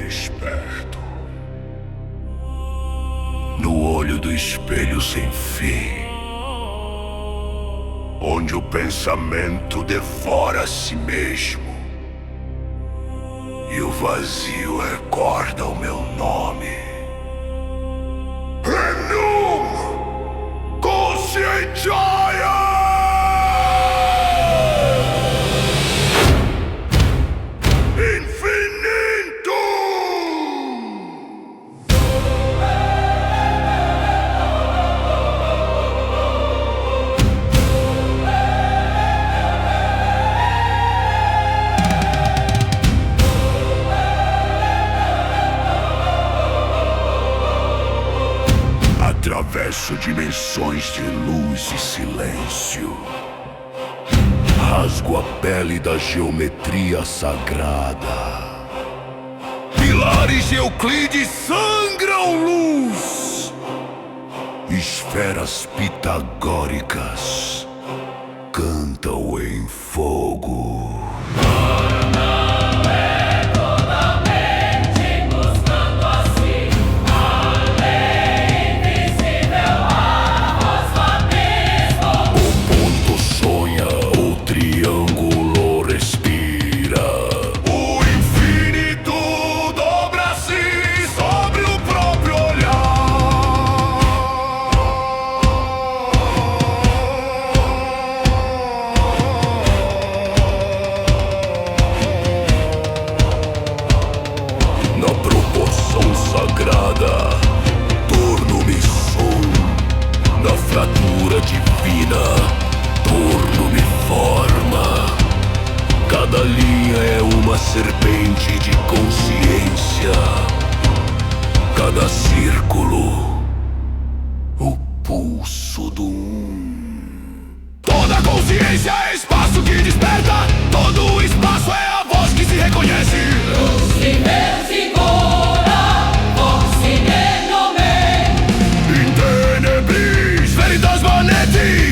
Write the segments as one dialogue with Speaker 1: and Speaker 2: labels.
Speaker 1: esperto. No olho do espelho sem fim, onde o pensamento devora a si mesmo e o vazio recorda o meu nome. Renum Conscientiae! Atravesso dimensões de luz e silêncio. Rasgo a pele da geometria sagrada. Pilares de Euclides sangram luz. Esferas pitagóricas cantam em fogo. Torno-me som, na fratura divina, torno-me forma. Cada linha é uma serpente de consciência. Cada círculo, o pulso do Toda consciência é espaço que desperta. Todo o espaço é a voz que se reconhece.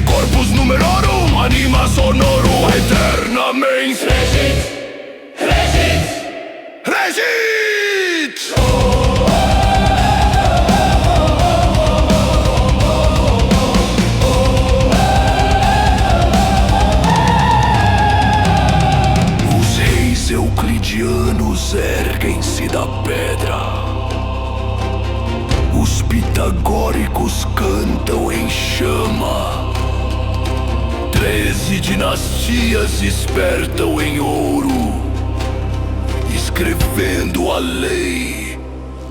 Speaker 1: Corpus numerorum, anima sonorum, eternamente. Regit! Os reis euclidianos erguem-se da pedra. Os pitagóricos cantam em chama. 13 dinastias despertam em ouro, escrevendo a lei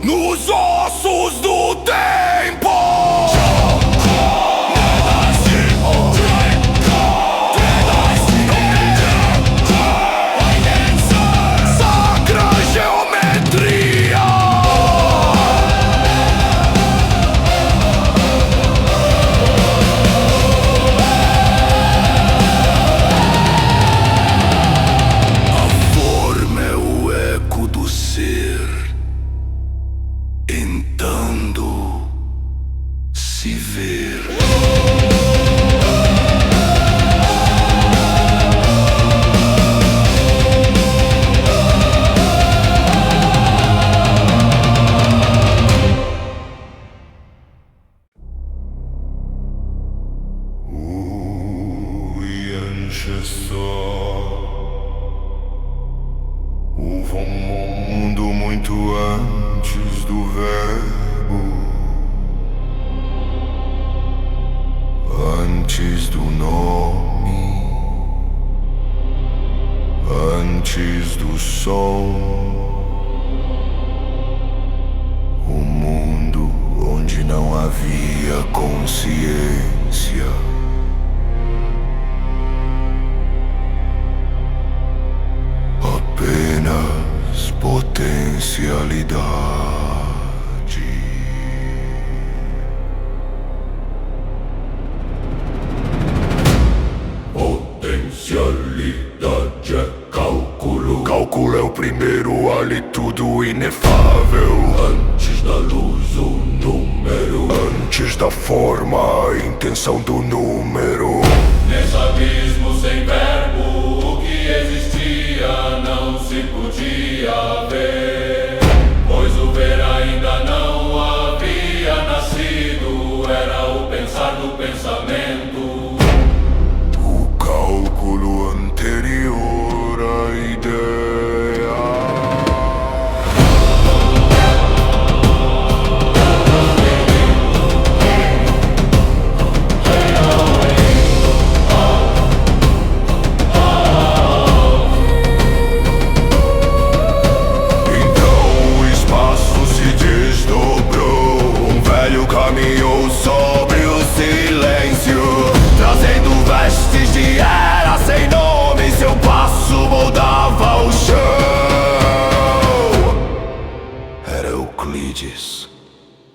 Speaker 1: nos ossos do tempo. Sacra geometria. Tentando se ver. Houve um mundo muito antes do verbo, antes do nome, antes do som. Um mundo onde não havia consciência. Apenas potencialidade. Potencialidade é cálculo. Cálculo é o primeiro hálito do inefável. Antes da luz, o número. Antes da forma, a intenção do número.
Speaker 2: Nesse abismo sem verbo, o que existia não se podia ver.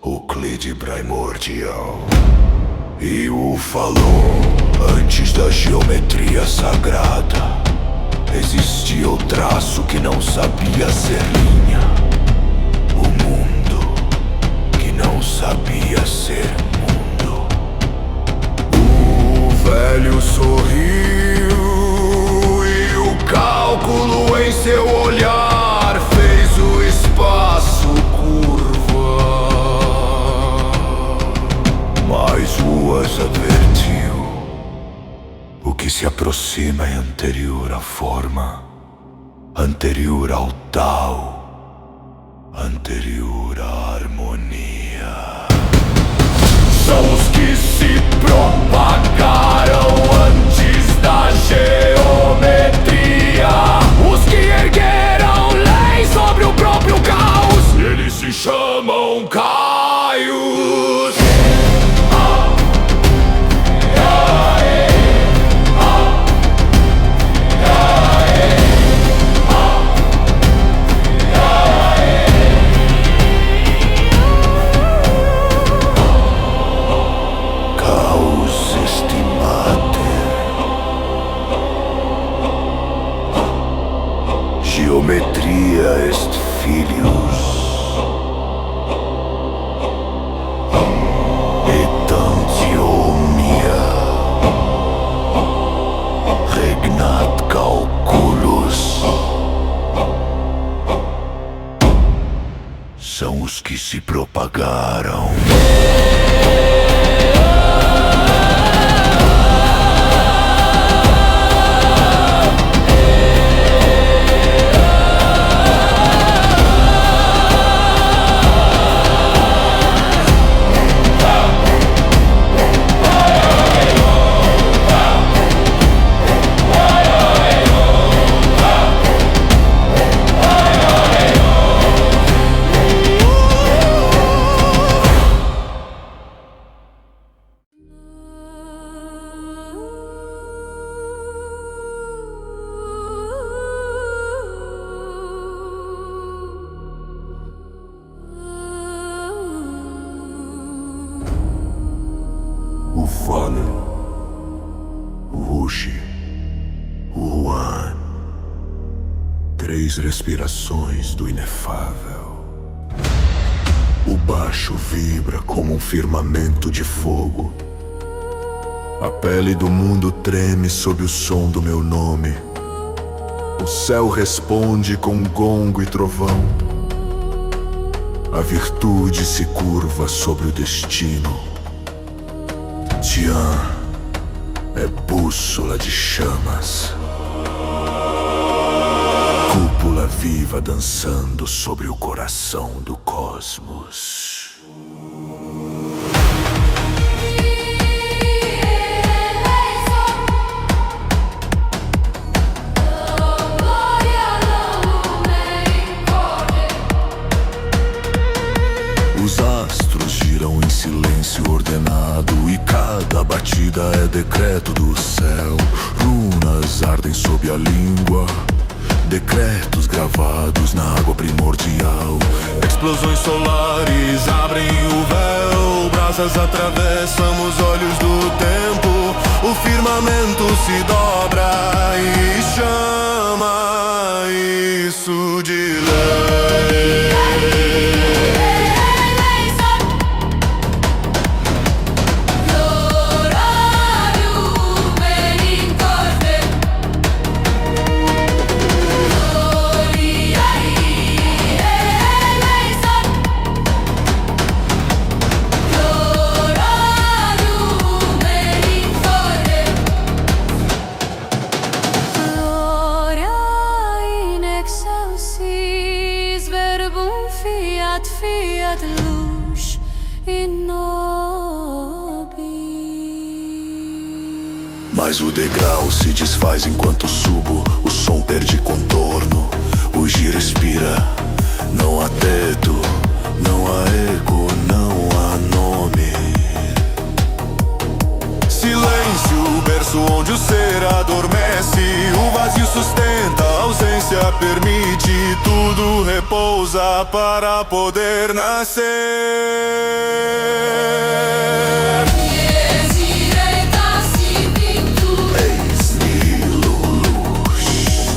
Speaker 1: Euclide primordial. E o falou, antes da geometria sagrada, existia o traço que não sabia ser linha, o mundo que não sabia ser mundo. O velho sorriu e o cálculo em seu olhar fez o espaço curva. Mas Ruas advertiu: o que se aproxima é anterior à forma, anterior ao Tao, anterior à harmonia. São os que se propagaram antes da geometria, os que ergueram leis sobre o próprio caos. Eles se chamam Caios. Geometria est filius, et antiomnia regnat calculus. São os que se propagaram. O Fallen, o Rushi, o Huan, 3 respirações do inefável. O baixo vibra como um firmamento de fogo. A pele do mundo treme sob o som do meu nome. O céu responde com gongo e trovão. A virtude se curva sobre o destino. Tian é bússola de chamas, cúpula viva dançando sobre o coração do cosmos. Os astros giram em silêncio ordenado e cada batida é decreto do céu. Runas ardem sob a língua, decretos gravados na água primordial. Explosões solares abrem o véu, brasas atravessam os olhos do tempo. O firmamento se dobra e chama isso de lei. Fiat lux in nobis. Mas o degrau se desfaz enquanto subo. O som perde contorno, o giro expira. Não há teto, não há eco, não há nome. Silêncio silêncio, berço onde o ser adormece. O vazio sustenta, a ausência permite. Tudo repousa para poder nascer.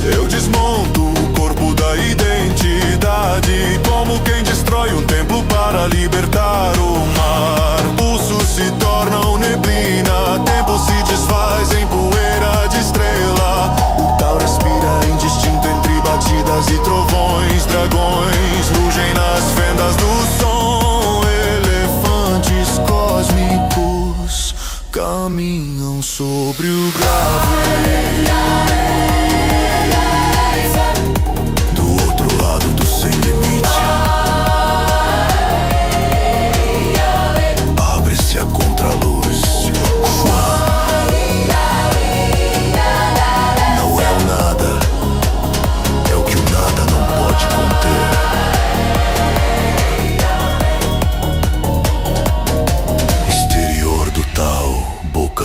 Speaker 1: Eu desmonto o corpo da identidade, como quem destrói um templo para libertar o mar. Pulsos se tornam neblina, tempo se desfaz em poeira de estrela. O Tao respira indistinto entre batidas e trovões. Dragões rugem nas fendas do som. Elefantes cósmicos caminham sobre o grave.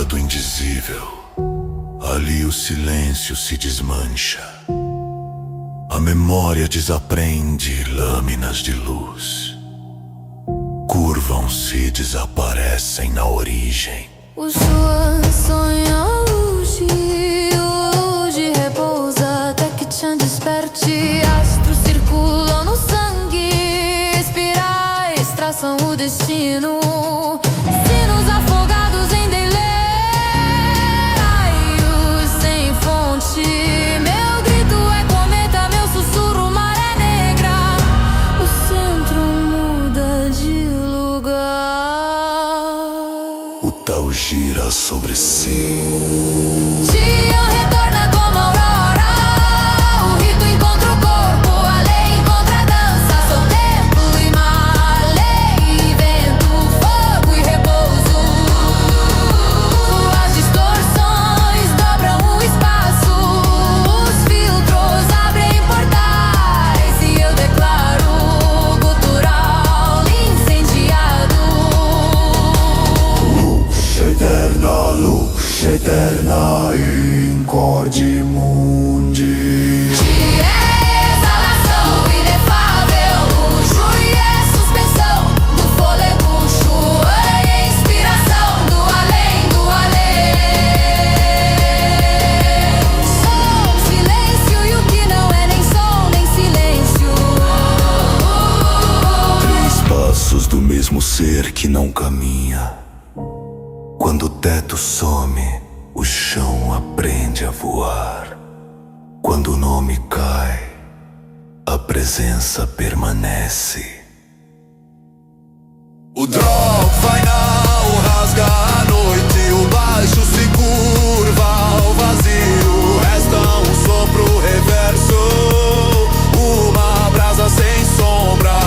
Speaker 1: Do indizível, ali o silêncio se desmancha. A memória desaprende lâminas de luz. Curvam-se e desaparecem na origem.
Speaker 3: O Xuan sonha hoje repousa até que Chan desperte. Astros circulam no sangue, espirais traçam o destino. Sinos afogados em meu grito é cometa, meu sussurro maré negra. O centro muda de lugar.
Speaker 1: O Tao gira sobre si.
Speaker 3: Tian retorna como aurora. O rito encontra o corpo, a lei encontra a dança. Sou templo e mar, lei e vento, fogo e repouso. As distorções dobram o espaço.
Speaker 1: Eterna incorde mundi.
Speaker 3: Exalação inefável, luxo e suspensão do fôlego, Xuan e inspiração do além, do além. Som, silêncio e o que não é nem som nem silêncio.
Speaker 1: Três passos do mesmo ser que não caminha. Quando o teto some, o chão aprende a voar. Quando o nome cai, a presença permanece. O drop final rasga a noite. O baixo se curva ao vazio. Resta um sopro reverso, uma brasa sem sombra.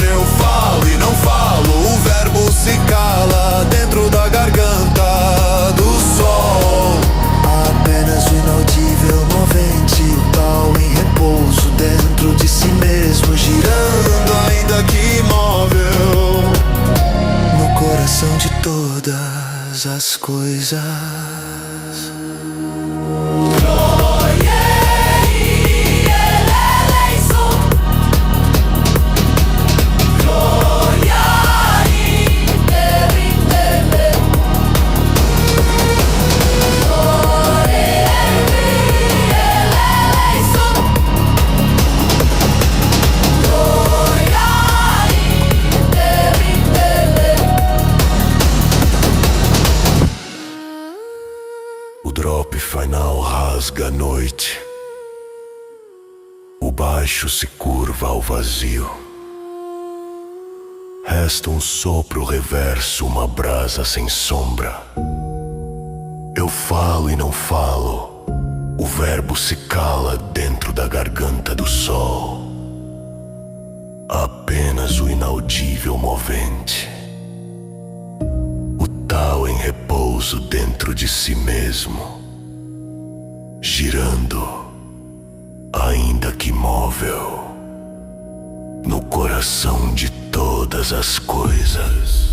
Speaker 1: Eu falo e não falo, o verbo se cala dentro da garganta do sol. Apenas o inaudível movente, o Tao em repouso dentro de si mesmo, girando ainda que imóvel no coração de todas as coisas. O drop final rasga a noite. O baixo se curva ao vazio. Resta um sopro reverso, uma brasa sem sombra. Eu falo e não falo, o verbo se cala dentro da garganta do sol. Apenas o inaudível movente, o Tao em repouso dentro de si mesmo, girando, ainda que imóvel, no coração de todas as coisas.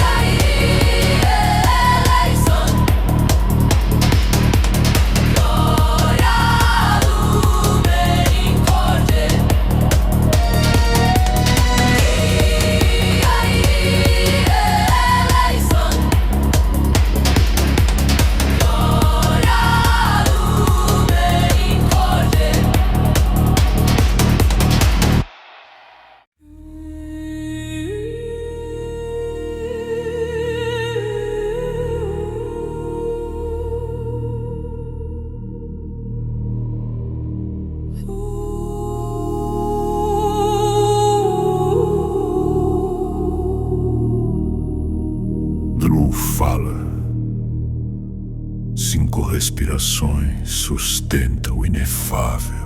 Speaker 3: Ai,
Speaker 1: fala. 5 respirações sustenta o inefável.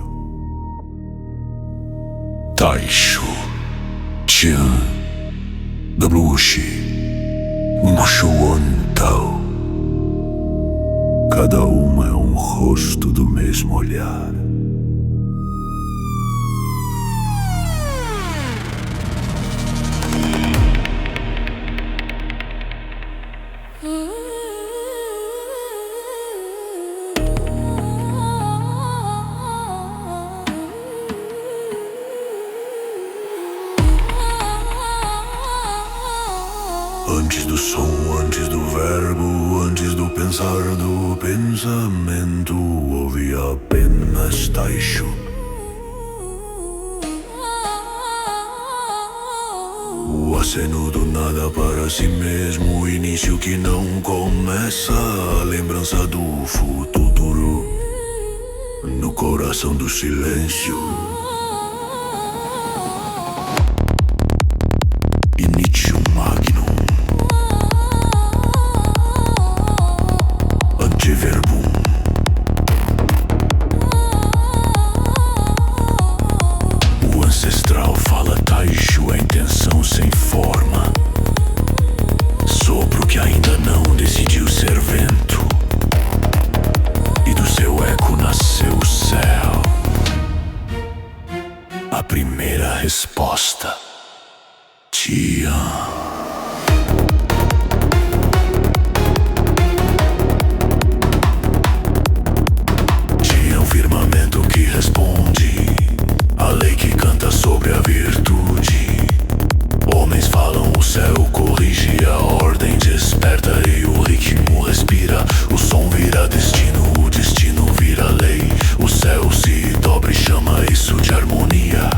Speaker 1: Taisho, Tian, Dablushi, Mushuan Tao. Cada uma é um rosto do mesmo olhar. Antes do som, antes do verbo, antes do pensar do pensamento, houve apenas Taisho. O aceno do nada para si mesmo, o início que não começa, a lembrança do futuro no coração do silêncio. Initium Magnum, Antiverbum. O ancestral fala Taisho, a intenção sem forma, sopro que ainda não decidiu ser vento, e do seu eco nasceu o céu. A primeira resposta, Tian. Firmamento que responde, a lei que canta sobre a virtude. Homens falam, o céu corrige, a ordem desperta e o ritmo respira. O som vira destino, o destino vira lei. O céu se dobra e chama isso de harmonia.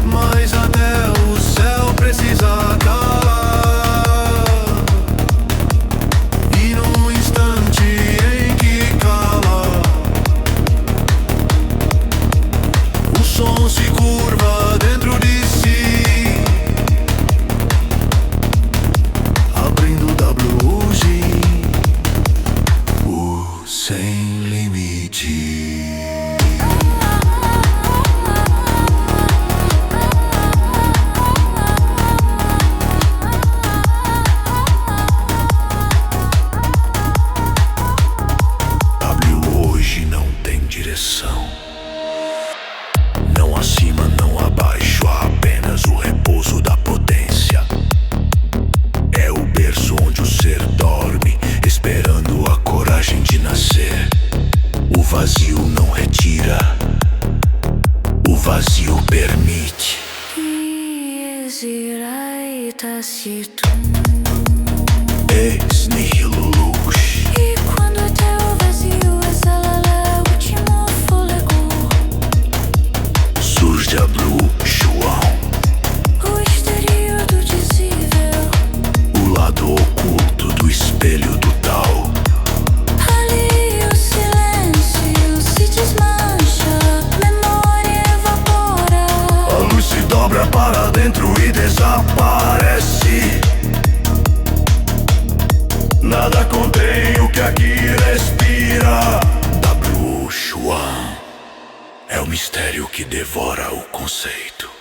Speaker 1: Mas até o céu precisa calar. Se curva dentro de si, abrindo WG, o sem limite. W hoje não tem direção. Não acima, não abaixo, há apenas o repouso da potência. É o berço onde o ser dorme, esperando a coragem de nascer. O vazio não retira, o vazio permite. Ex nihilo lux.
Speaker 3: E quando até o vazio exala o último fôlego,
Speaker 1: surge a Blue Shuan,
Speaker 3: o exterior do dizível,
Speaker 1: o lado oculto do espelho do Tao.
Speaker 3: ali o silêncio se desmancha, memória evapora.
Speaker 1: A luz se dobra para dentro e desaparece. Nada contém o que aqui respira. W Shuan é o mistério que devora o conceito.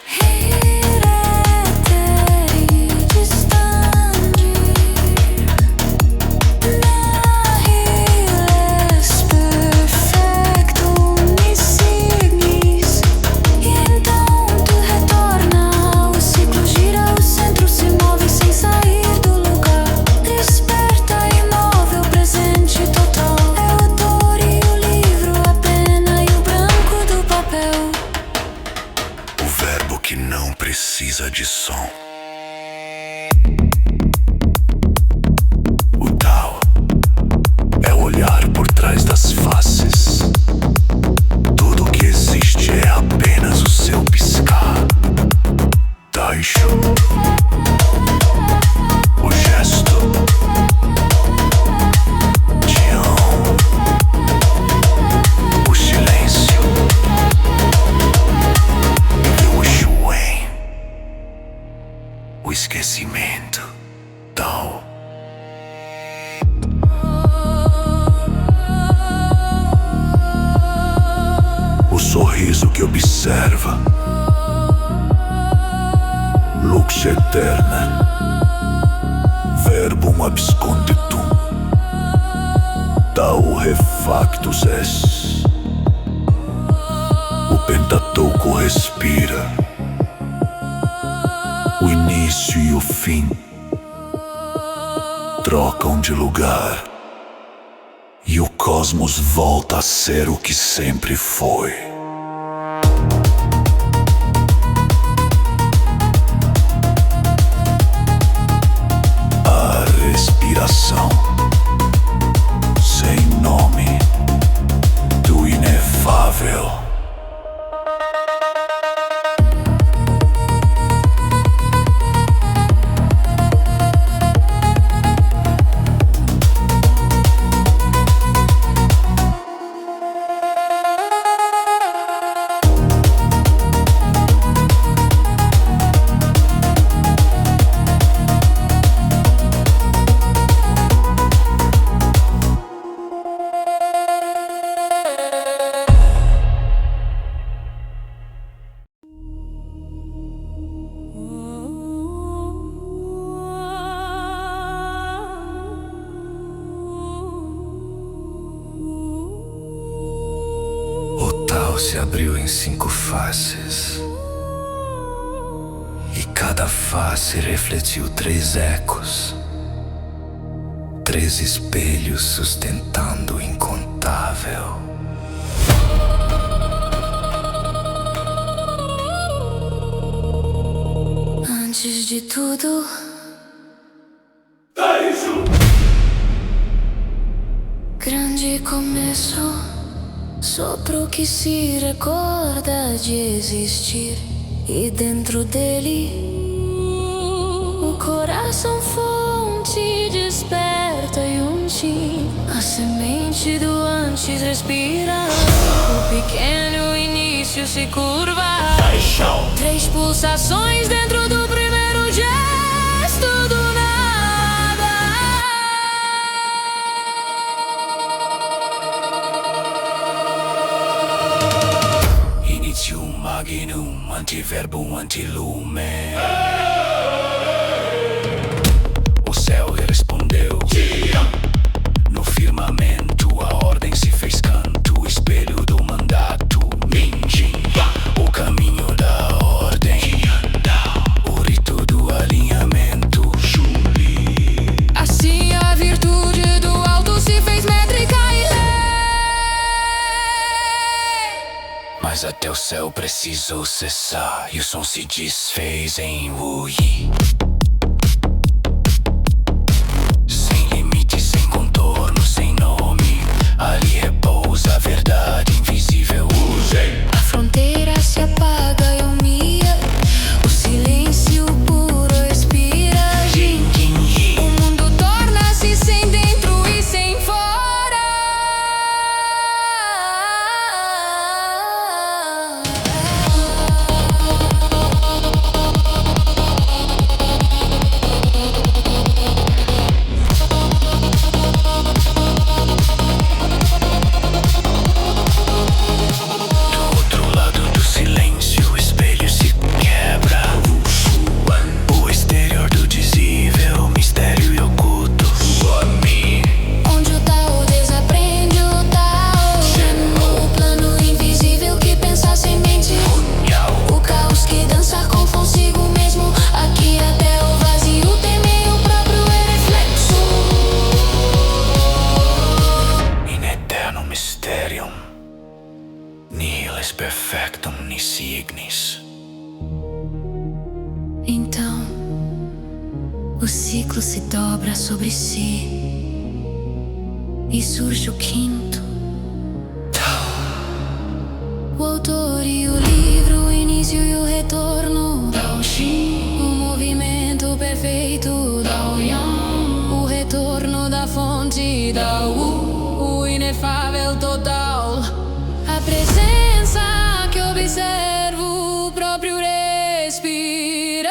Speaker 1: Que não precisa de som. O Tao é olhar por trás das faces. Tudo que existe é apenas o seu piscar. Taisho, o gesto. Tian, o silêncio. esquecimento. Tal. O sorriso que observa, lux eterna, verbum absconditum, tau refactus es. O Pentateuco respira, o início e o fim trocam de lugar, e o cosmos volta a ser o que sempre foi. A respiração sem nome do inefável. O Tao se abriu em 5 faces, e cada face refletiu 3 ecos, 3 espelhos sustentando o incontável.
Speaker 3: Antes de tudo, grande começo, sopro que se recorda de existir, e dentro dele o coração fonte desperta e a semente do antes respira, o pequeno início se curva, 3 pulsações dentro do primeiro gesto do nada.
Speaker 1: Initium magnum antiverbum antilumen. O céu respondeu. No firmamento a ordem se fez canto, o espelho do mandato. Minjin, o caminho da ordem, o rito do alinhamento.
Speaker 3: Assim a virtude do alto se fez métrica e lei.
Speaker 1: Mas até o céu precisou cessar, e o som se desfez em Wu-Yi. Sem limite, sem contorno, sem nome, ali repousa a verdade invisível.
Speaker 3: A fronteira se apaga e humilha, o silêncio puro expira. O mundo torna-se sem dentro e sem fora.
Speaker 1: Do outro lado do silêncio, o espelho se quebra. O exterior do dizível, mistério e oculto.
Speaker 3: Onde o Tao desaprende o Tao, o plano invisível que pensa sem mente, o caos que dança com consigo mesmo. Aqui até o vazio teme o próprio reflexo.
Speaker 1: In eternum mysterium, nihil est perfectum nisi ignis.
Speaker 3: Então, o ciclo se dobra sobre si e surge o quinto. O autor e o livro, o início e o retorno. Dao Xin, o movimento perfeito. Dao Yang, o retorno da fonte. Dao Wu, o inefável total. A presença que observo o próprio respirar.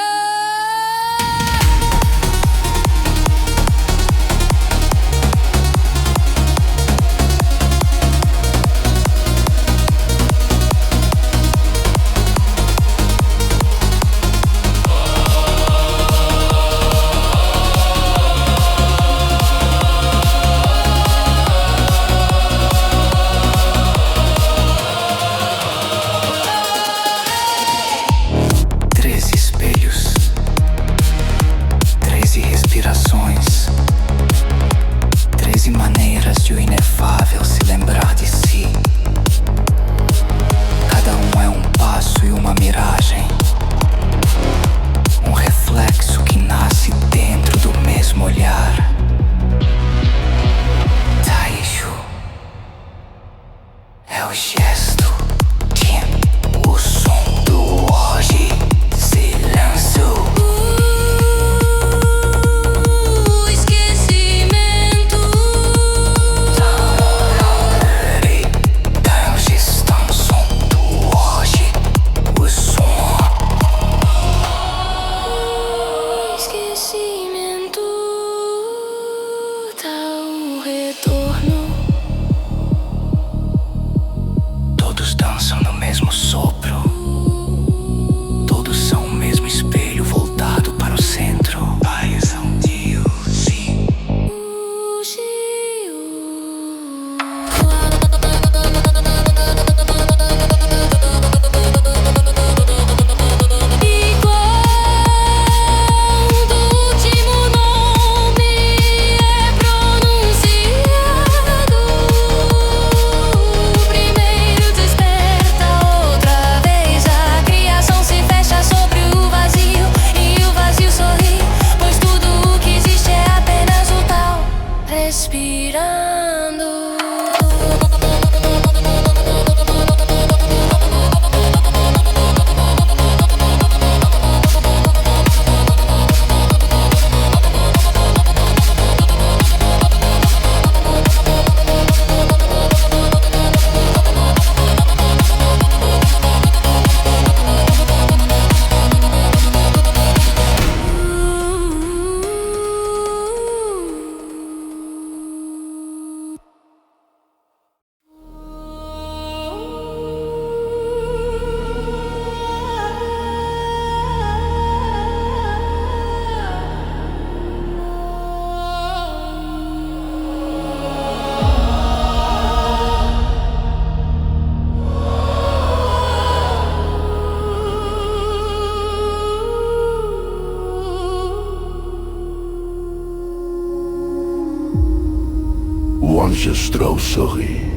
Speaker 1: ancestral sorri.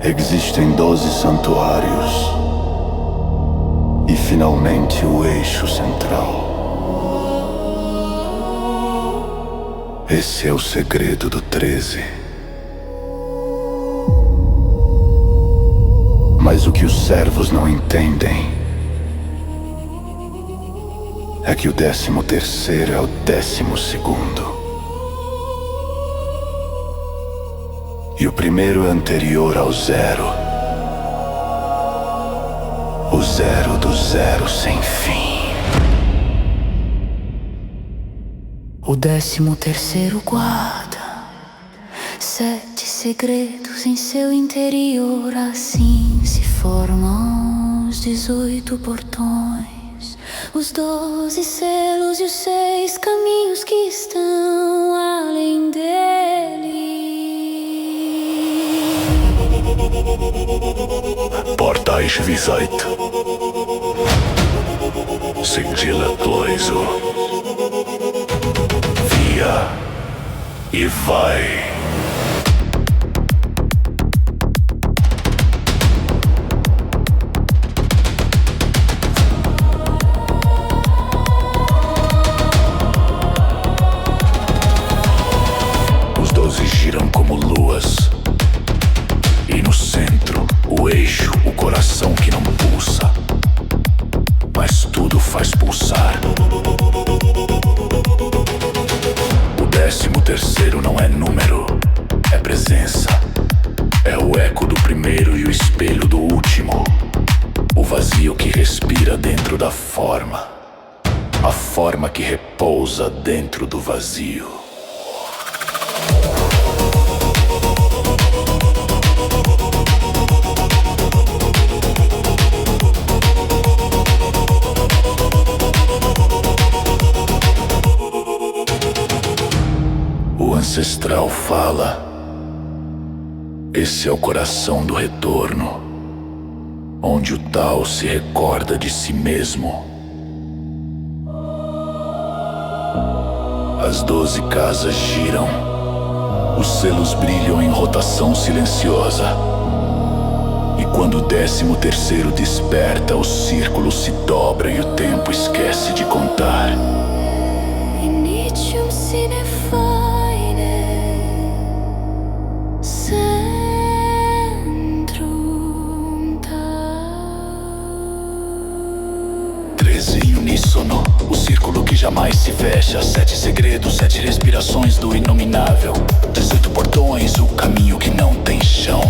Speaker 1: Existem 12 santuários e finalmente o eixo central. Esse é o segredo do 13. Mas o que os servos não entendem é que o 13º é o 12º. E o primeiro é anterior ao 0. O 0 do 0 sem fim.
Speaker 3: O 13º guarda 7 segredos em seu interior. Assim se formam os 18 portões, os 12 selos e os 6 caminhos que estão além dele.
Speaker 1: Portais Visait, Sigila Ploiso, via e vai. Os 12 giram como luas. E no centro, o eixo, o coração que não pulsa, mas tudo faz pulsar. O 13º não é número, é presença. É o eco do primeiro e o espelho do último. O vazio que respira dentro da forma, a forma que repousa dentro do vazio. O ancestral fala. Esse é o coração do retorno, onde o Tao se recorda de si mesmo. As 12 casas giram, os selos brilham em rotação silenciosa. E quando o 13º desperta, o círculo se dobra e o tempo esquece de contar.
Speaker 3: Initium sine fine centrum Tao.
Speaker 1: 13 em uníssono, o círculo que jamais se fecha. 7 segredos, 7 respirações do inominável. 18 portões, o caminho que não tem chão.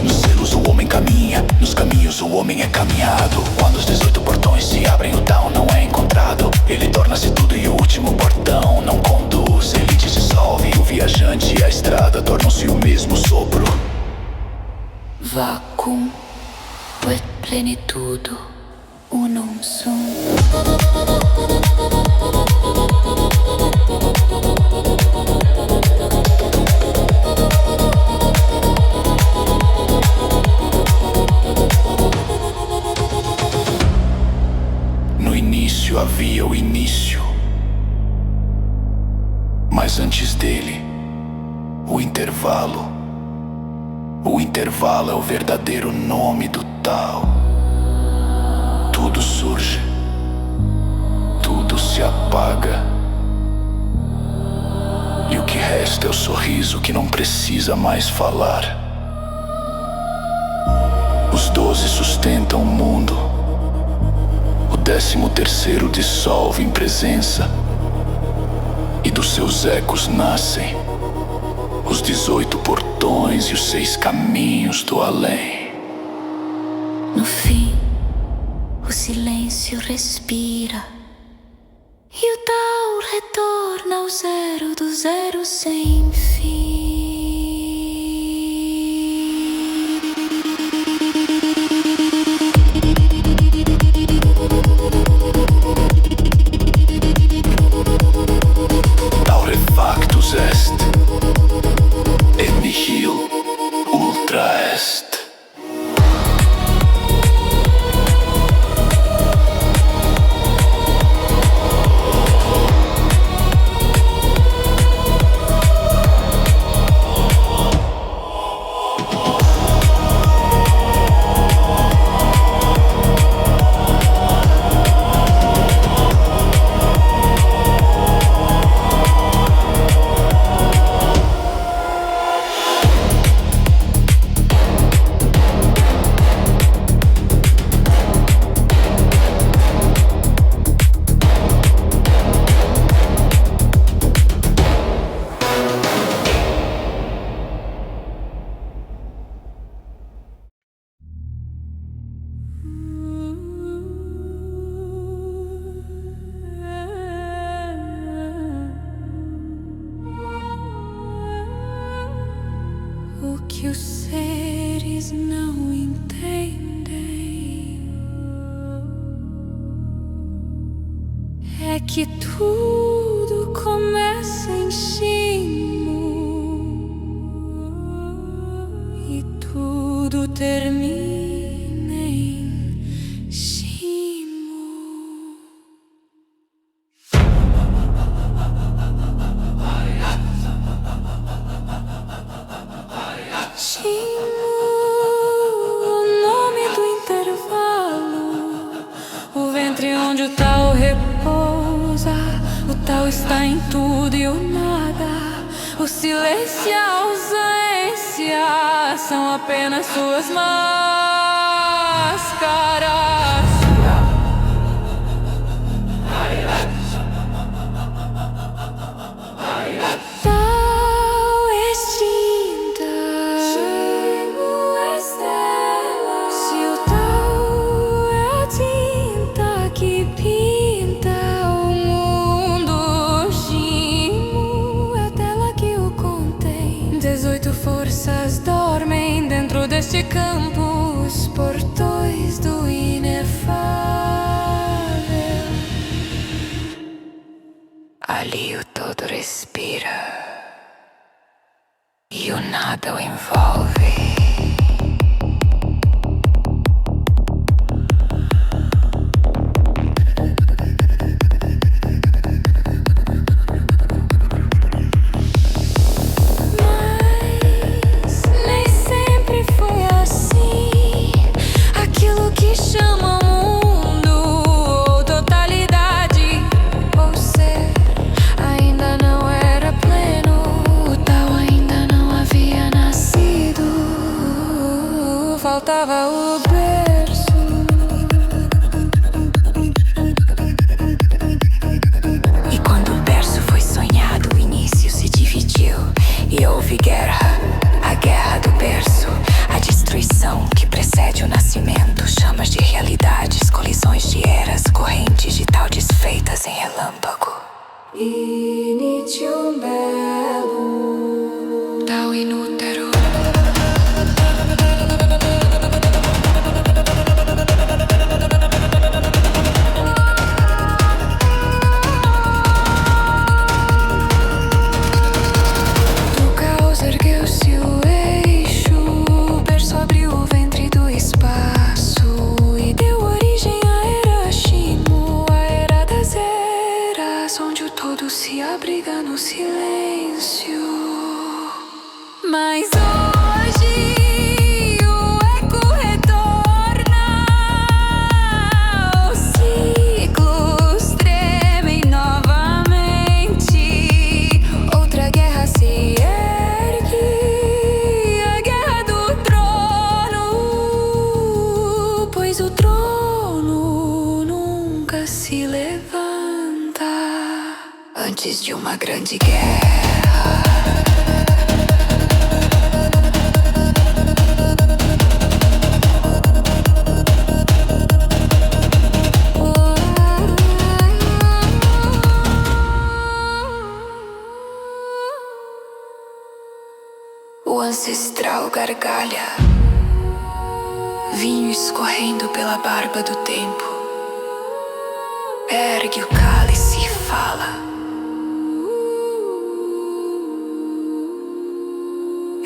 Speaker 1: Nos selos o homem caminha, nos caminhos o homem é caminhado. Quando os 18 portões se abrem, o Tao não é encontrado. Ele torna-se tudo e o último portão não conduz. Ele te dissolve, o viajante e a estrada tornam-se o mesmo sopro.
Speaker 3: Vacuum et plenitudo unum sum.
Speaker 1: No início havia o início, mas antes dele, o intervalo. O intervalo é o verdadeiro nome do Tao. Tudo surge, tudo se apaga, e o que resta é o sorriso que não precisa mais falar. Os 12 sustentam o mundo. O 13º dissolve em presença, e dos seus ecos nascem os 18 portões e os 6 caminhos do além.
Speaker 3: No fim, o silêncio respira e o Tao retorna ao 0 do 0 sem fim.
Speaker 1: Taurefactus est, et nihil ultra est.
Speaker 3: que tudo começa em Shimo e tudo termina em Shimo. Shimo, o nome do intervalo, o ventre onde o tal repousa. O tal está em tudo e o nada. O silêncio e a ausência são apenas suas máscaras. Tal extinta, Shimo Estela. Se o tal é a tinta que pinta o mundo, Shimo é a tela que o contém. 18 forças dormem dentro deste campo, os portões do inefável. Ali o todo respira e o nada o envolve. Mas nem sempre foi assim. Aquilo que chama mundo, ou totalidade, ou ser, ainda não era pleno. O tal ainda não havia nascido. Faltava o berço. E quando o berço foi sonhado, o início se dividiu e houve guerra. A guerra do berço, a destruição que precede o nascimento. Chamas de realidades, colisões de eras, corrente digital desfeitas em relâmpago. Inicium bellum, tal inútero. Do caos ergueu-se o eixo, o berço abriu o ventre do espaço e deu origem à era Shimo, a era das eras, onde o todo se abriga no silêncio. Mas hoje o eco retorna, os ciclos tremem novamente. Outra guerra se ergue, a guerra do trono, pois o trono nunca se levanta antes de uma grande guerra. O ancestral gargalha, vinho escorrendo pela barba do tempo. Ergue o cálice e fala.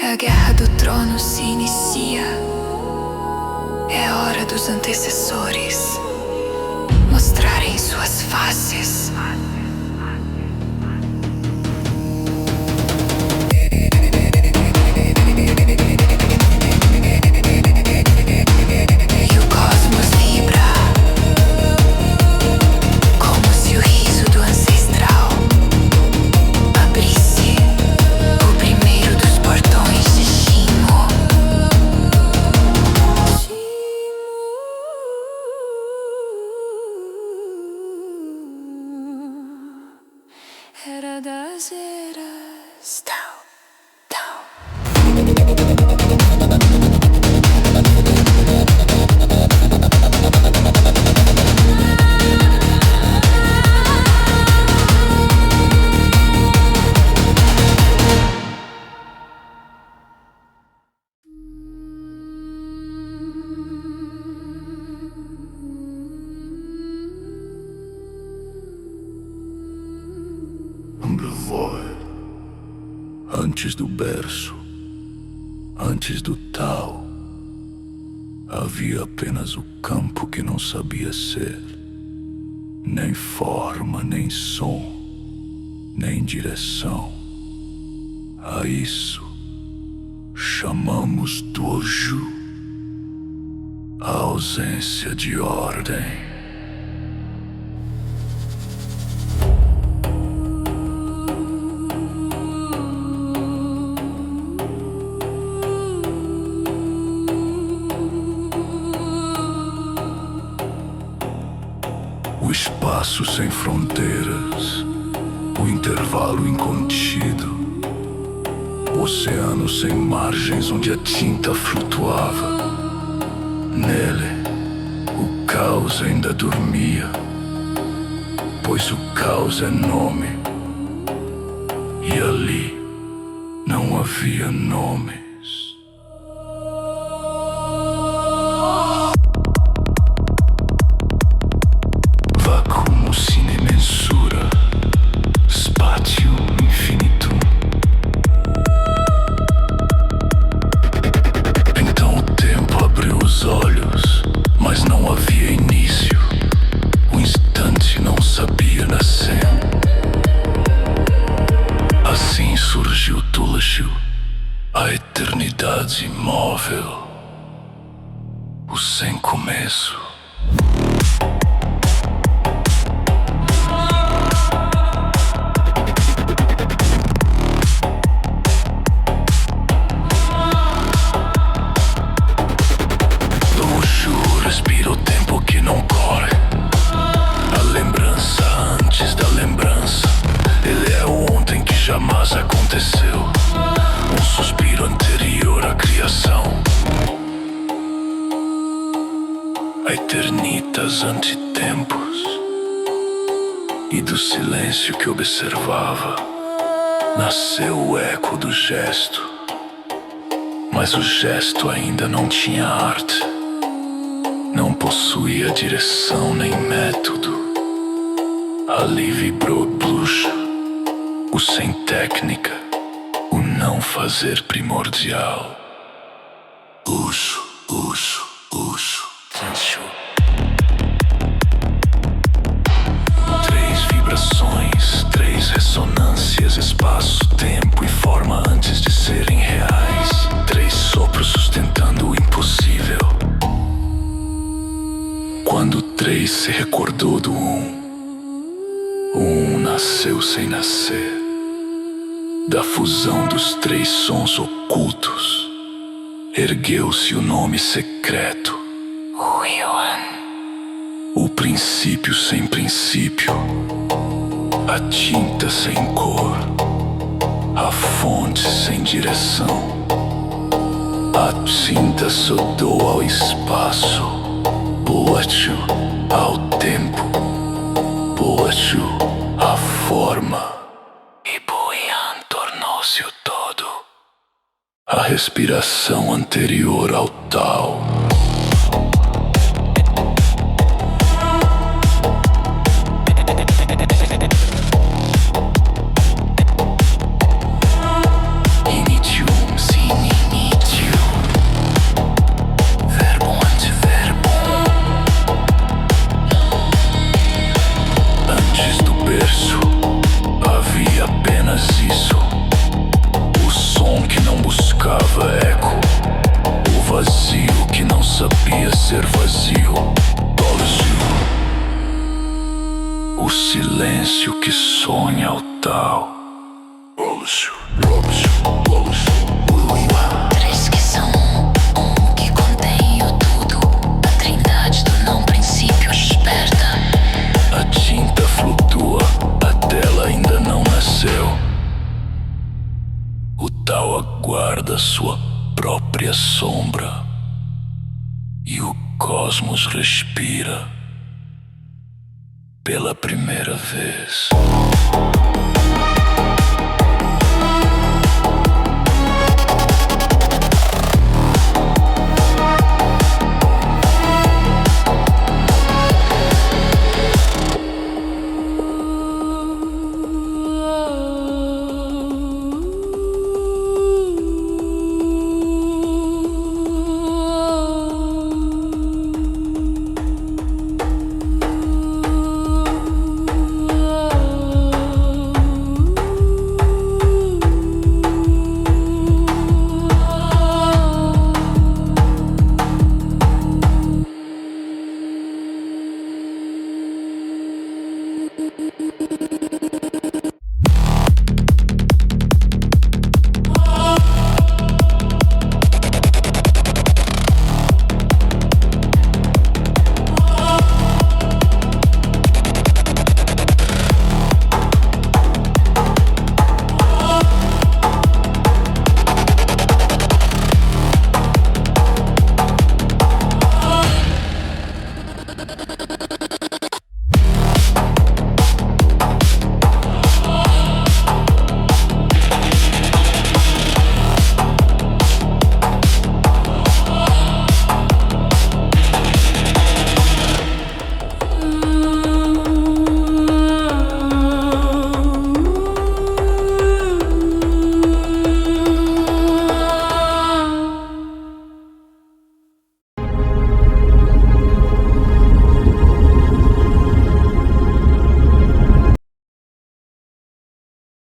Speaker 3: A guerra do trono se inicia. É hora dos antecessores mostrarem suas faces. E o cosmos vibra, como se o riso do ancestral abrisse o primeiro dos portões de Shimo. Era das eras. Tau, tau.
Speaker 1: Antes do berço, antes do tal, havia apenas o campo que não sabia ser, nem forma, nem som, nem direção. A isso chamamos dojo, a ausência de ordem. O espaço sem fronteiras, o intervalo incontido, o oceano sem margens onde a tinta flutuava. Nele, o caos ainda dormia, pois o caos é nome, e ali não havia nomes. Vacuum sine mensura, spatium infinitum. Então o tempo abriu os olhos, mas não havia início. O instante não sabia nascer. Assim surgiu Tulashil, a eternidade imóvel, o sem começo. Respira o tempo que não corre, a lembrança antes da lembrança. Ele é o ontem que jamais aconteceu, um suspiro anterior à criação. A eternitas antitempos, e do silêncio que observava nasceu o eco do gesto. Mas o gesto ainda não tinha arte, não possuía direção nem método. Ali vibrou Blush, o sem técnica, o não fazer primordial. Uxo, uxo, uxo, Sancho. Três vibrações, três ressonâncias, espaço, tempo e forma antes de serem reais. Três sopros sustentando o impossível. Quando o 3 se recordou do 1, o 1 nasceu sem nascer. Da fusão dos 3 sons ocultos, ergueu-se o nome secreto, Huion. O princípio sem princípio, a tinta sem cor, a fonte sem direção. A tinta soldou ao espaço, Boachu ao tempo, Boachu à forma, e Boian tornou-se o todo, a respiração anterior ao tal. Initium sine initium, verbum ante verbum. Antes do berço, havia apenas isso. O som que não buscava eco, o vazio que não sabia ser vazio, Dolazio. O silêncio que sonha ao tal, Dolazio, Dolazio, Dolazio.
Speaker 3: Três que são um que contém o tudo, a trindade do não princípio esperta.
Speaker 1: A tinta flutua, a tela ainda não nasceu. O tal aguarda sua própria sombra, e o cosmos respira pela primeira vez.